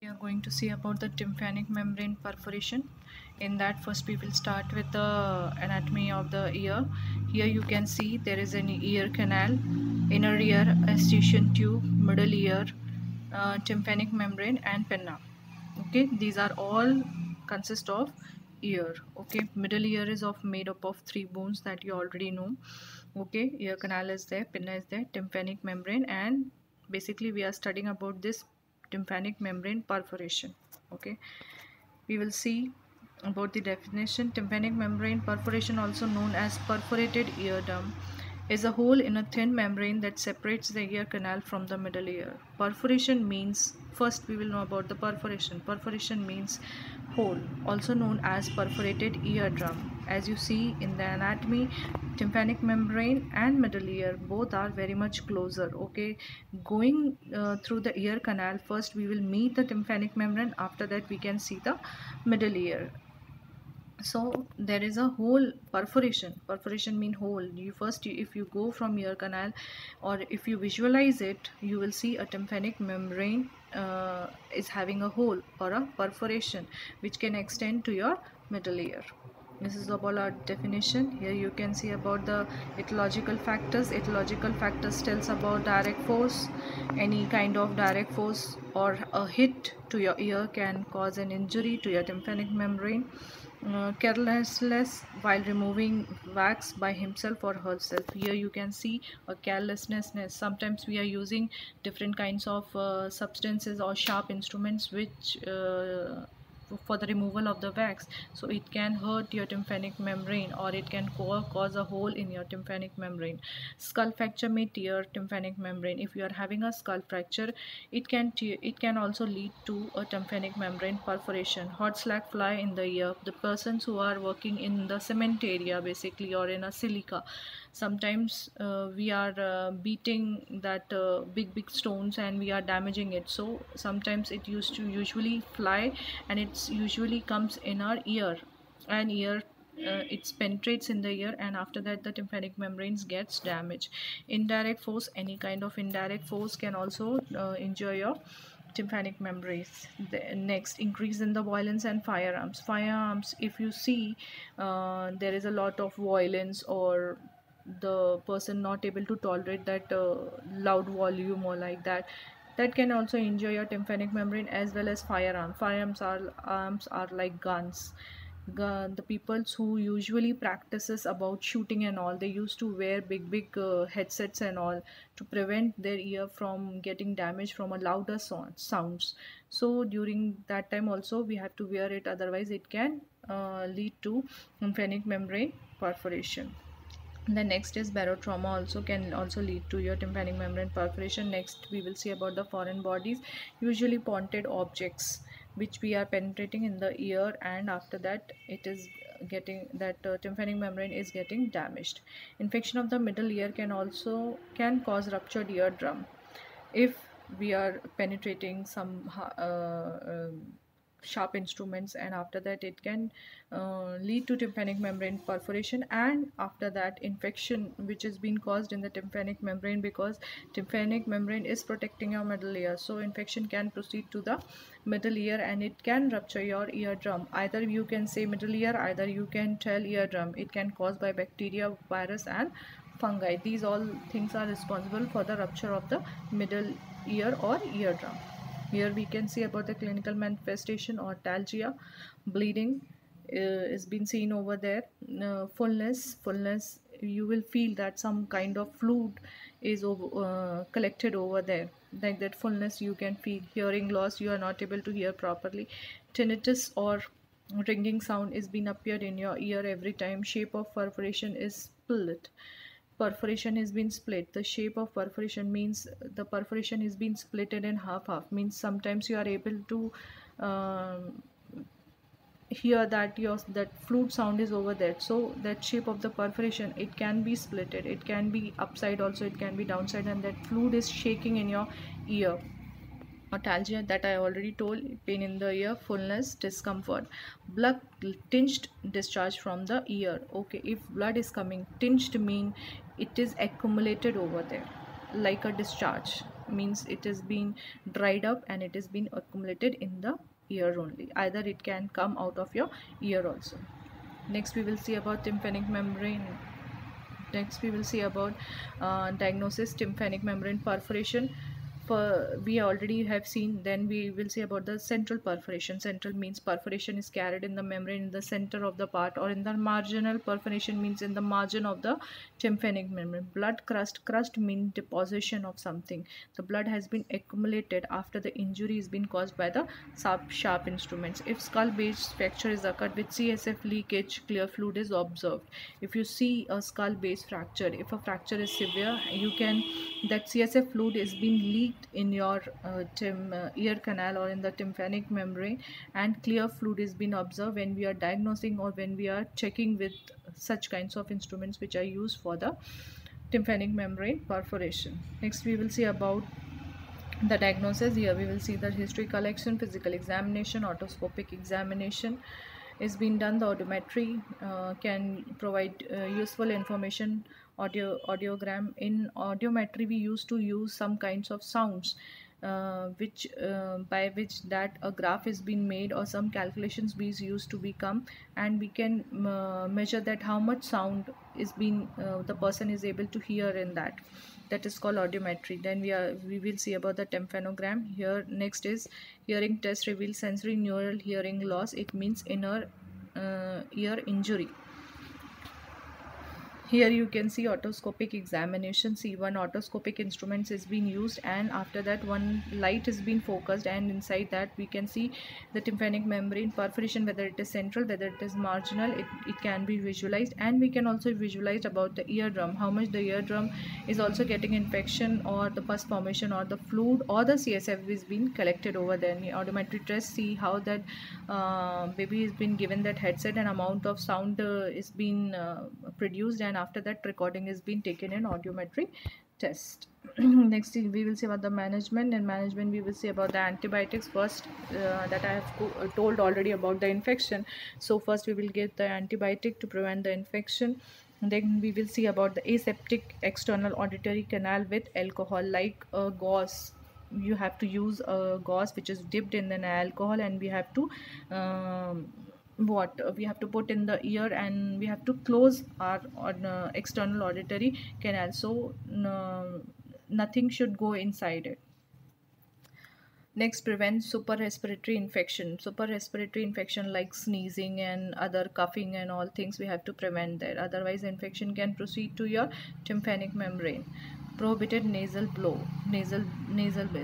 We are going to see about the tympanic membrane perforation. In that, first we will start with the anatomy of the ear. Here you can see there is an ear canal, inner ear, eustachian tube, middle ear, tympanic membrane and pinna. Okay, these are all consist of ear. Okay, middle ear is made up of three bones that you already know. Okay, ear canal is there, pinna is there, tympanic membrane, and basically we are studying about this tympanic membrane perforation. Okay, we will see about the definition. Tympanic membrane perforation, also known as perforated eardrum, is a hole in a thin membrane that separates the ear canal from the middle ear. Perforation means, first we will know about the perforation. Perforation means hole, also known as perforated eardrum. As you see in the anatomy, tympanic membrane and middle ear both are very much closer. Okay, going through the ear canal, first we will meet the tympanic membrane, after that we can see the middle ear. So there is a hole. Perforation mean hole. If you go from ear canal, or if you visualize it, you will see a tympanic membrane is having a hole or a perforation which can extend to your middle ear. This is about our definition. Here you can see about the etiological factors. Etiological factors tells about direct force. Any kind of direct force or a hit to your ear can cause an injury to your tympanic membrane. Carelessness while removing wax by himself or herself. Here you can see a carelessness. Sometimes we are using different kinds of substances or sharp instruments which for the removal of the wax, so it can hurt your tympanic membrane, or it can cause a hole in your tympanic membrane. Skull fracture may tear tympanic membrane. If you are having a skull fracture, it can also lead to a tympanic membrane perforation. Hot slag fly in the ear. The persons who are working in the cement area basically, or in a silica, sometimes we are beating that big stones and we are damaging it, so sometimes it usually fly, and it's usually comes in our ear, and it penetrates in the ear, and after that the tympanic membranes gets damaged. Indirect force, any kind of indirect force can also injure your tympanic membranes. Next, increase in the violence and firearms. If you see there is a lot of violence, or the person not able to tolerate that loud volume or like that, that can also injure your tympanic membrane. As well as firearms are like guns. The people who usually practices about shooting and all, they used to wear big headsets and all to prevent their ear from getting damaged from a louder sounds. So during that time also we have to wear it, otherwise it can lead to tympanic membrane perforation. The next is barotrauma, also can also lead to your tympanic membrane perforation. Next we will see about the foreign bodies, usually pointed objects which we are penetrating in the ear, and after that it is getting that tympanic membrane is getting damaged. Infection of the middle ear can cause ruptured eardrum if we are penetrating some sharp instruments, and after that it can lead to tympanic membrane perforation, and after that infection which is being caused in the tympanic membrane, because tympanic membrane is protecting your middle ear, so infection can proceed to the middle ear and it can rupture your eardrum. Either you can say middle ear, either you can tell eardrum. It can cause by bacteria, virus and fungi. These all things are responsible for the rupture of the middle ear or eardrum. Here we can see about the clinical manifestation or talgia. Bleeding is been seen over there. Fullness, you will feel that some kind of fluid is collected over there, like that fullness you can feel. Hearing loss, you are not able to hear properly. Tinnitus or ringing sound is being appeared in your ear every time. Shape of perforation is split. Perforation has been split. The shape of perforation means the perforation is being splitted in half, means sometimes you are able to hear that that flute sound is over there. So that shape of the perforation, it can be splitted, it can be upside also, it can be downside, and that fluid is shaking in your ear. Otalgia, that I already told, pain in the ear, fullness, discomfort. Blood tinged discharge from the ear. Okay, if blood is coming, tinged mean it is accumulated over there like a discharge. means it has been dried up and it has been accumulated in the ear only. Either it can come out of your ear also. Next we will see about tympanic membrane. Next we will see about diagnosis tympanic membrane perforation. We already have seen. Then we will see about the central perforation. Central means perforation is carried in the membrane in the center of the part, or in the marginal perforation means in the margin of the tympanic membrane. Blood crust means deposition of something. The blood has been accumulated after the injury has been caused by the sharp instruments. If skull base fracture is occurred with CSF leakage, clear fluid is observed. If you see a skull base fracture, if a fracture is severe, you can, that CSF fluid is being leaked in your ear canal or in the tympanic membrane, and clear fluid is being observed when we are diagnosing or when we are checking with such kinds of instruments which are used for the tympanic membrane perforation. Next we will see about the diagnosis. Here we will see the history collection, physical examination, otoscopic examination is being done. The audiometry can provide useful information. Audiogram. In audiometry we used to use some kinds of sounds which by which that a graph is being made, or some calculations being used to become, and we can measure that how much sound is being the person is able to hear in that. That is called audiometry. Then we will see about the tympanogram. Here next is hearing test reveals sensory neural hearing loss. It means inner ear injury. Here you can see otoscopic examination. See, one otoscopic instruments is being used, and after that one light is being focused, and inside that we can see the tympanic membrane perforation, whether it is central, whether it is marginal. It can be visualized, and we can also visualize about the eardrum, how much the eardrum is also getting infection, or the pus formation, or the fluid, or the CSF is being collected over there. In the audiometry test, see how that baby has been given that headset, and amount of sound is being produced, and after that recording is being taken in audiometry test. Next we will see about the management. In management we will see about the antibiotics first, that I have told already about the infection. So first we will get the antibiotic to prevent the infection. Then we will see about the aseptic external auditory canal with alcohol, like a gauze. You have to use a gauze which is dipped in an alcohol, and we have to we have to put in the ear, and we have to close our external auditory canal, so nothing should go inside it. Next, prevent super respiratory infection. Super respiratory infection like sneezing and other coughing and all things, we have to prevent that. Otherwise infection can proceed to your tympanic membrane. Prohibited nasal blow, nasal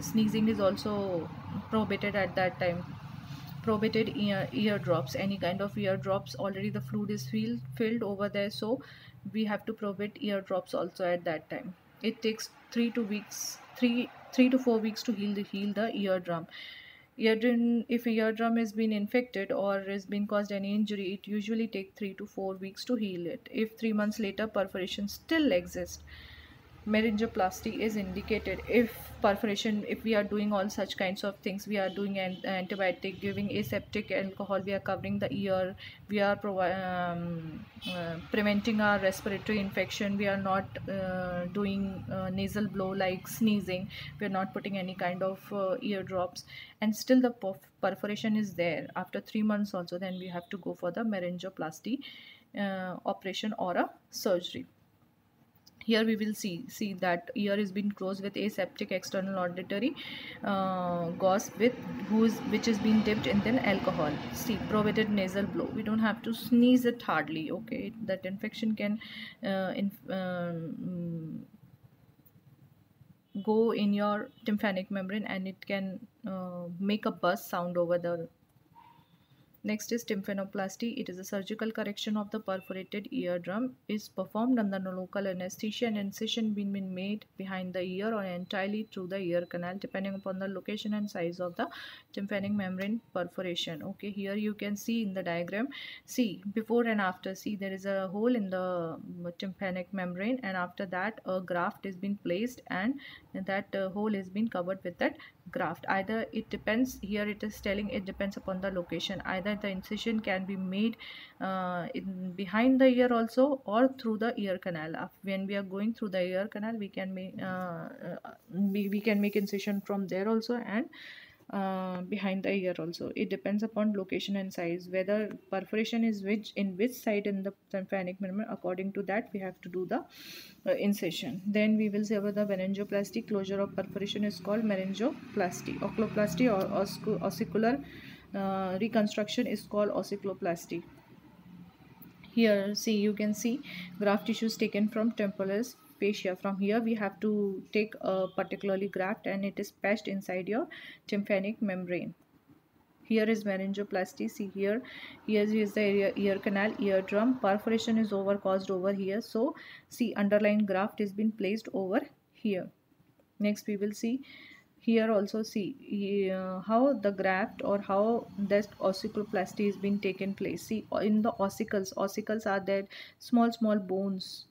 sneezing is also prohibited at that time. Prohibited ear drops, any kind of ear drops, already the fluid is filled over there, so we have to prohibit ear drops also at that time. It takes 3 to 4 weeks to heal the eardrum. If eardrum has been infected or has been caused any injury, it usually takes 3 to 4 weeks to heal it. If 3 months later perforation still exists, meningioplasty is indicated. If perforation, if we are doing all such kinds of things, we are doing an antibiotic, giving aseptic alcohol, we are covering the ear, we are preventing our respiratory infection, we are not doing nasal blow like sneezing, we are not putting any kind of ear drops, and still the perforation is there after 3 months also, then we have to go for the meningioplasty operation or a surgery. Here we will see that ear is being closed with aseptic external auditory gauze which is being dipped in then alcohol. See, prohibited nasal blow, we don't have to sneeze it hardly, okay? That infection can go in your tympanic membrane, and it can make a buzz sound over the. Next is tympanoplasty. It is a surgical correction of the perforated eardrum. It is performed under local anesthesia, and incision being made behind the ear or entirely through the ear canal, depending upon the location and size of the tympanic membrane perforation. Okay, here you can see in the diagram, see before and after. See, there is a hole in the tympanic membrane, and after that a graft is being placed, and that hole is being covered with that graft. Either it depends, here it is telling it depends upon the location. Either the incision can be made behind the ear also, or through the ear canal. When we are going through the ear canal, we can make we can make incision from there also, and behind the ear also. It depends upon location and size, whether perforation is in which side in the tympanic membrane. According to that, we have to do the incision. Then we will see about the meningeoplasty. Closure of perforation is called meningeoplasty. Oculoplasty or ossicular reconstruction is called ossiculoplasty. Here, see, you can see graft tissues taken from temporalis fascia. From here we have to take a particularly graft, and it is patched inside your tympanic membrane. Here is meningeoplasty. See, here is the ear canal, eardrum. Perforation is caused over here, so see, underlying graft is been placed over here. Next we will see, here also see how the graft or how that ossiculoplasty is being taken place. See, in the ossicles are that small bones.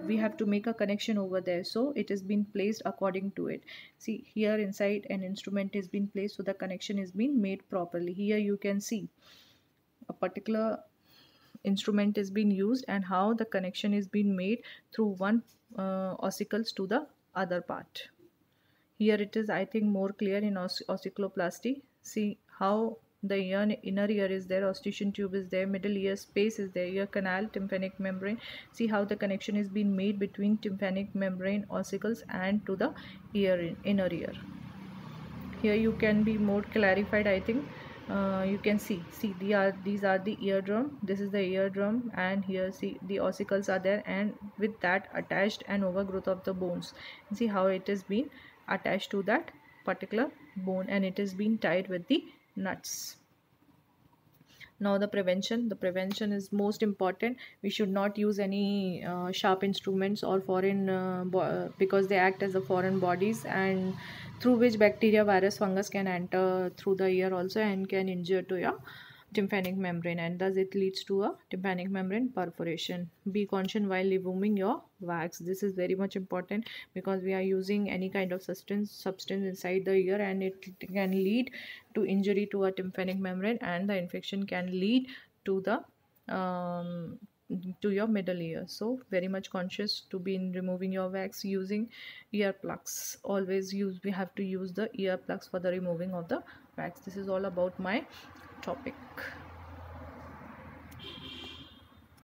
We have to make a connection over there, so it is being placed according to it. See, here inside an instrument is being placed, so the connection is being made properly. Here you can see a particular instrument is being used, and how the connection is being made through one ossicles to the other part. Here it is, I think, more clear in ossiculoplasty. See how the inner ear is there, osteition tube is there, middle ear space is there, ear canal, tympanic membrane. See how the connection is being made between tympanic membrane, ossicles, and to the inner ear. Here you can be more clarified, I think. You can see these are the eardrum. This is the eardrum, and here see the ossicles are there, and with that attached an overgrowth of the bones. See how it is being attached to that particular bone, and it is being tied with the nuts. Now the prevention is most important. We should not use any sharp instruments or foreign because they act as a foreign bodies, and through which bacteria, virus, fungus can enter through the ear also, and can injure to your tympanic membrane, and thus it leads to a tympanic membrane perforation. Be conscious while removing your wax. This is very much important, because we are using any kind of substance inside the ear, and it can lead to injury to a tympanic membrane, and the infection can lead to the to your middle ear. So very much conscious to be in removing your wax using ear plugs. Always we have to use the ear plugs for the removing of the wax. This is all about my topic.